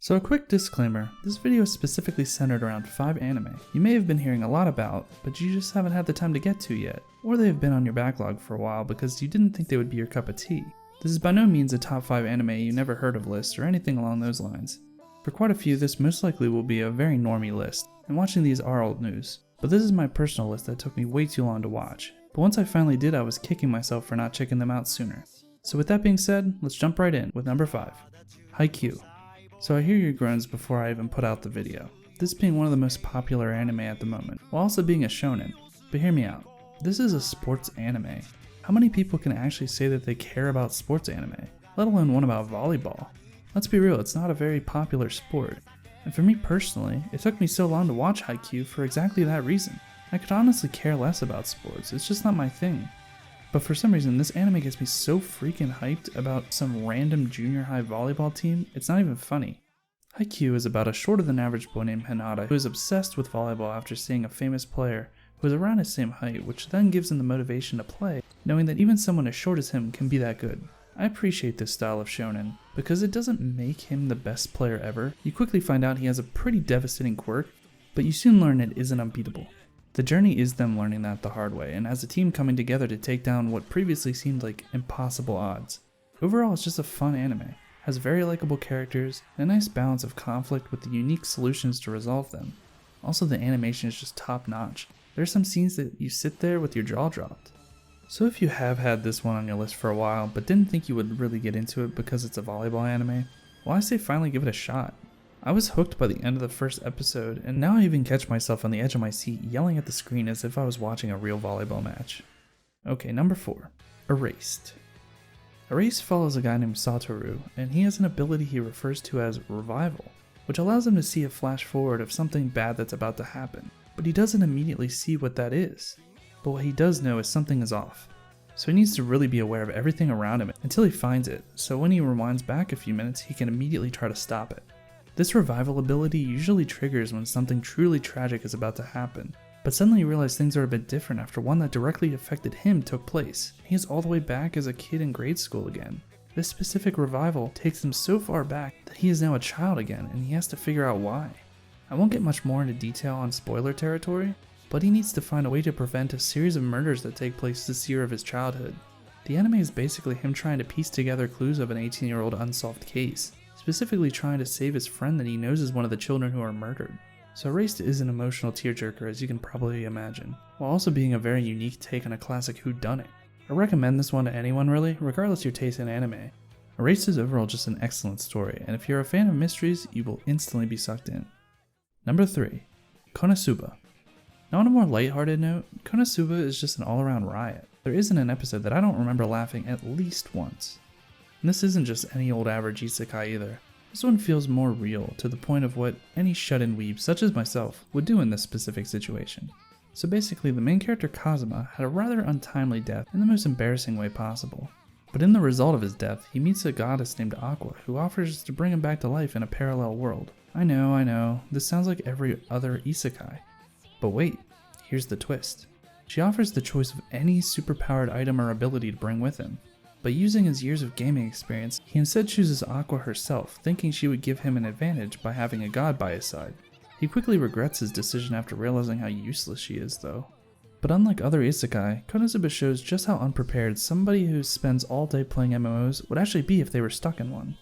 So a quick disclaimer, this video is specifically centered around 5 anime you may have been hearing a lot about, but you just haven't had the time to get to yet, or they have been on your backlog for a while because you didn't think they would be your cup of tea. This is by no means a top 5 anime you never heard of list or anything along those lines. For quite a few, this most likely will be a very normie list, and watching these are old news. But this is my personal list that took me way too long to watch, but once I finally did, I was kicking myself for not checking them out sooner. So with that being said, let's jump right in with number 5, Haikyuu. So I hear your groans before I even put out the video, this being one of the most popular anime at the moment, while also being a shonen. But hear me out, this is a sports anime. How many people can actually say that they care about sports anime, let alone one about volleyball? Let's be real, it's not a very popular sport. And for me personally, it took me so long to watch Haikyuu for exactly that reason. I could honestly care less about sports, it's just not my thing. But for some reason, this anime gets me so freaking hyped about some random junior high volleyball team, it's not even funny. Haikyuu is about a shorter than average boy named Hinata who is obsessed with volleyball after seeing a famous player who is around his same height, which then gives him the motivation to play, knowing that even someone as short as him can be that good. I appreciate this style of shonen, because it doesn't make him the best player ever. You quickly find out he has a pretty devastating quirk, but you soon learn it isn't unbeatable. The journey is them learning that the hard way, and as a team coming together to take down what previously seemed like impossible odds. Overall, it's just a fun anime, has very likable characters, and a nice balance of conflict with the unique solutions to resolve them. Also, the animation is just top notch. There are some scenes that you sit there with your jaw dropped. So if you have had this one on your list for a while, but didn't think you would really get into it because it's a volleyball anime, well, I say finally give it a shot. I was hooked by the end of the first episode, and now I even catch myself on the edge of my seat yelling at the screen as if I was watching a real volleyball match. Okay, number 4, Erased. Erased follows a guy named Satoru, and he has an ability he refers to as Revival, which allows him to see a flash forward of something bad that's about to happen, but he doesn't immediately see what that is. But what he does know is something is off, so he needs to really be aware of everything around him until he finds it, so when he rewinds back a few minutes, he can immediately try to stop it. This revival ability usually triggers when something truly tragic is about to happen, but suddenly you realize things are a bit different after one that directly affected him took place. He is all the way back as a kid in grade school again. This specific revival takes him so far back that he is now a child again and he has to figure out why. I won't get much more into detail on spoiler territory, but he needs to find a way to prevent a series of murders that take place this year of his childhood. The anime is basically him trying to piece together clues of an 18-year-old unsolved case, specifically trying to save his friend that he knows is one of the children who are murdered. So Erased is an emotional tearjerker, as you can probably imagine, while also being a very unique take on a classic whodunit. I recommend this one to anyone really, regardless of your taste in anime. Erased is overall just an excellent story, and if you're a fan of mysteries, you will instantly be sucked in. Number 3, Konosuba. Now on a more lighthearted note, Konosuba is just an all-around riot. There isn't an episode that I don't remember laughing at least once. And this isn't just any old average isekai either. This one feels more real, to the point of what any shut-in weeb such as myself would do in this specific situation. So basically, the main character Kazuma had a rather untimely death in the most embarrassing way possible. But in the result of his death, he meets a goddess named Aqua who offers to bring him back to life in a parallel world. I know, this sounds like every other isekai. But wait, here's the twist. She offers the choice of any superpowered item or ability to bring with him. But using his years of gaming experience, he instead chooses Aqua herself, thinking she would give him an advantage by having a god by his side. He quickly regrets his decision after realizing how useless she is though. But unlike other isekai, Konosuba shows just how unprepared somebody who spends all day playing MMOs would actually be if they were stuck in one.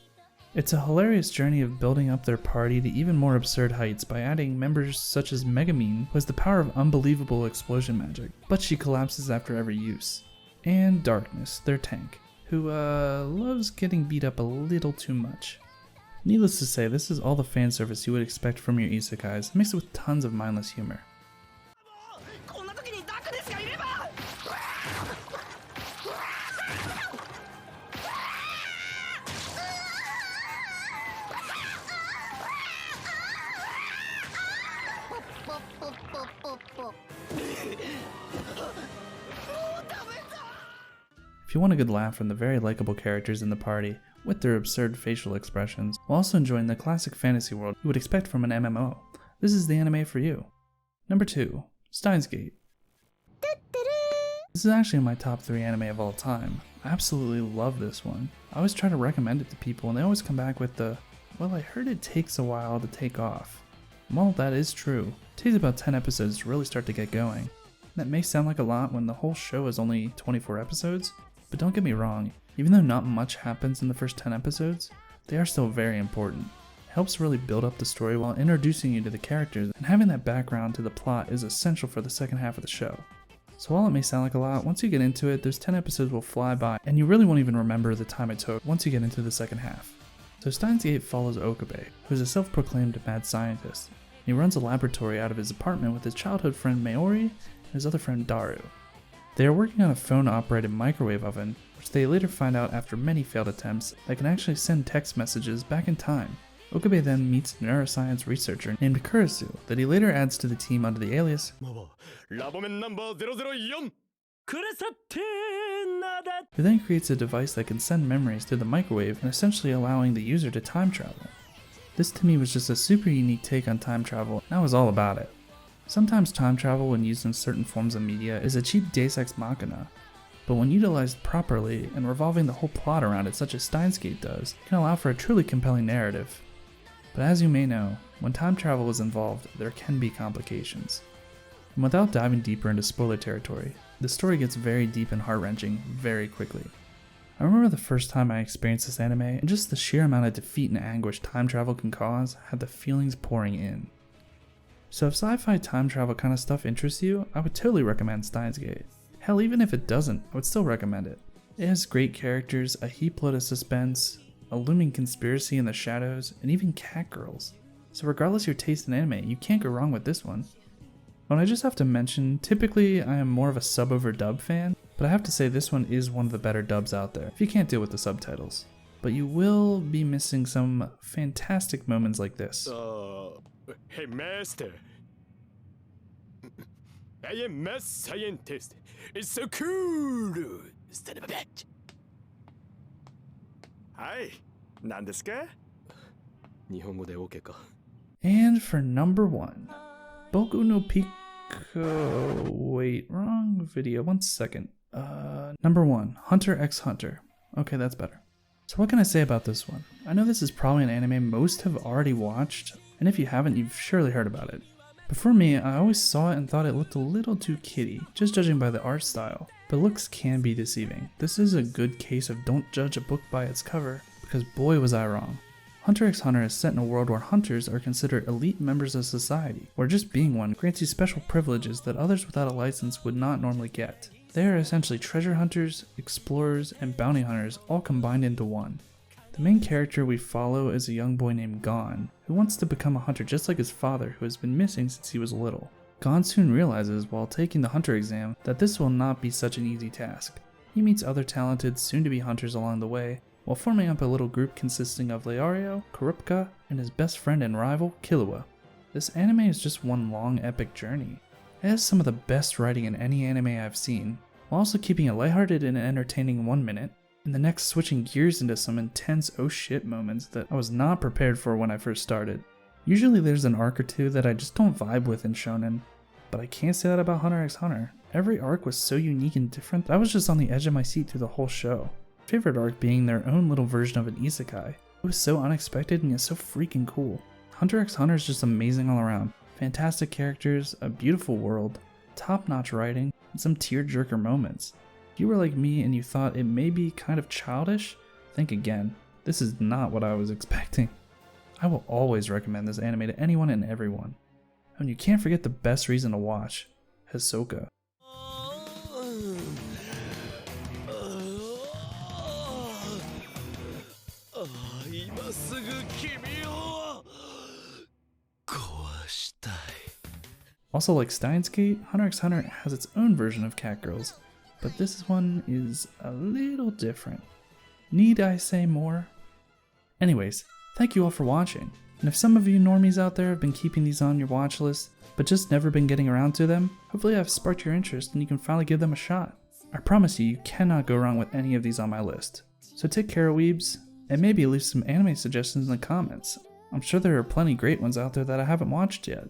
It's a hilarious journey of building up their party to even more absurd heights by adding members such as Megamine, who has the power of unbelievable explosion magic, but she collapses after every use. And Darkness, their tank, who loves getting beat up a little too much. Needless to say, this is all the fan service you would expect from your isekais, mixed with tons of mindless humor. If you want a good laugh from the very likable characters in the party, with their absurd facial expressions, while also enjoying the classic fantasy world you would expect from an MMO, this is the anime for you. Number 2, Steins Gate. This is actually in my top 3 anime of all time. I absolutely love this one. I always try to recommend it to people and they always come back with the, Well, I heard it takes a while to take off. Well, that is true. It takes about 10 episodes to really start to get going. That may sound like a lot when the whole show is only 24 episodes, but don't get me wrong, even though not much happens in the first 10 episodes, they are still very important. It helps really build up the story while introducing you to the characters, and having that background to the plot is essential for the second half of the show. So while it may sound like a lot, once you get into it, those 10 episodes will fly by, and you really won't even remember the time it took once you get into the second half. So Steins Gate follows Okabe, who is a self-proclaimed mad scientist. He runs a laboratory out of his apartment with his childhood friend Mayori and his other friend Daru. They are working on a phone-operated microwave oven, which they later find out after many failed attempts that can actually send text messages back in time. Okabe then meets a neuroscience researcher named Kurisu that he later adds to the team under the alias who then creates a device that can send memories through the microwave and essentially allowing the user to time travel. This to me was just a super unique take on time travel, and I was all about it. Sometimes time travel when used in certain forms of media is a cheap deus ex machina, but when utilized properly and revolving the whole plot around it such as Steins Gate does, can allow for a truly compelling narrative. But as you may know, when time travel is involved, there can be complications. And without diving deeper into spoiler territory, the story gets very deep and heart-wrenching very quickly. I remember the first time I experienced this anime, and just the sheer amount of defeat and anguish time travel can cause had the feelings pouring in. So if sci-fi time travel kind of stuff interests you, I would totally recommend Steins Gate. Hell, even if it doesn't, I would still recommend it. It has great characters, a heap load of suspense, a looming conspiracy in the shadows, and even cat girls. So regardless of your taste in anime, you can't go wrong with this one. But I just have to mention, typically I am more of a sub over dub fan, but I have to say this one is one of the better dubs out there, if you can't deal with the subtitles. But you will be missing some fantastic moments like this. Hey master, I am mad scientist. It's so cool. Son of a bitch. Hi, 何ですか? 日本語で OK か? And for number 1, Boku no Pico... Wait, wrong video, 1 second. Number 1, Hunter x Hunter. Okay, that's better. So what can I say about this one? I know this is probably an anime most have already watched, and if you haven't, you've surely heard about it. But for me, I always saw it and thought it looked a little too kiddie, just judging by the art style. But looks can be deceiving. This is a good case of don't judge a book by its cover, because boy was I wrong. Hunter x Hunter is set in a world where hunters are considered elite members of society, where just being one grants you special privileges that others without a license would not normally get. They are essentially treasure hunters, explorers, and bounty hunters all combined into one. The main character we follow is a young boy named Gon, who wants to become a hunter just like his father, who has been missing since he was little. Gon soon realizes while taking the hunter exam that this will not be such an easy task. He meets other talented, soon-to-be hunters along the way, while forming up a little group consisting of Leario, Kurupka, and his best friend and rival, Killua. This anime is just one long epic journey. It has some of the best writing in any anime I've seen, while also keeping it lighthearted and entertaining 1 minute, and the next switching gears into some intense oh shit moments that I was not prepared for when I first started. Usually there's an arc or two that I just don't vibe with in shonen, but I can't say that about Hunter x Hunter. Every arc was so unique and different that I was just on the edge of my seat through the whole show. Favorite arc being their own little version of an isekai. It was so unexpected and yet so freaking cool. Hunter x Hunter is just amazing all around. Fantastic characters, a beautiful world, top-notch writing, and some tear-jerker moments. If you were like me and you thought it may be kind of childish, think again. This is not what I was expecting. I will always recommend this anime to anyone and everyone. And you can't forget the best reason to watch, Hisoka. Also, like Steins Gate, Hunter x Hunter has its own version of cat girls, but this one is a little different. Need I say more? Anyways, thank you all for watching, and if some of you normies out there have been keeping these on your watch list, but just never been getting around to them, hopefully I've sparked your interest and you can finally give them a shot. I promise you, you cannot go wrong with any of these on my list. So take care, weebs, and maybe leave some anime suggestions in the comments. I'm sure there are plenty great ones out there that I haven't watched yet.